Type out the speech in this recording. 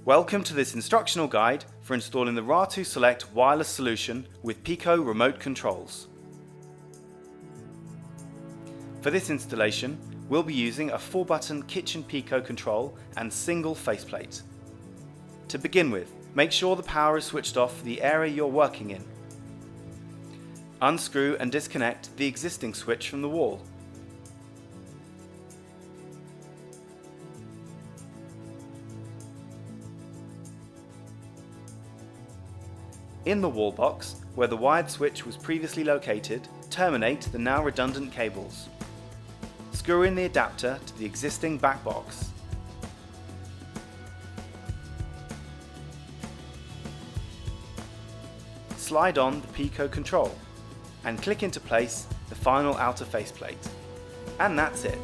Welcome to this instructional guide for installing the RA2 Select wireless solution with Pico Remote Controls. For this installation, we'll be using a 4-button kitchen Pico control and single faceplate. To begin with, make sure the power is switched off for the area you're working in. Unscrew and disconnect the existing switch from the wall. In the wall box, where the wired switch was previously located, terminate the now redundant cables. Screw in the adapter to the existing back box. Slide on the Pico control and click into place the final outer faceplate. And that's it.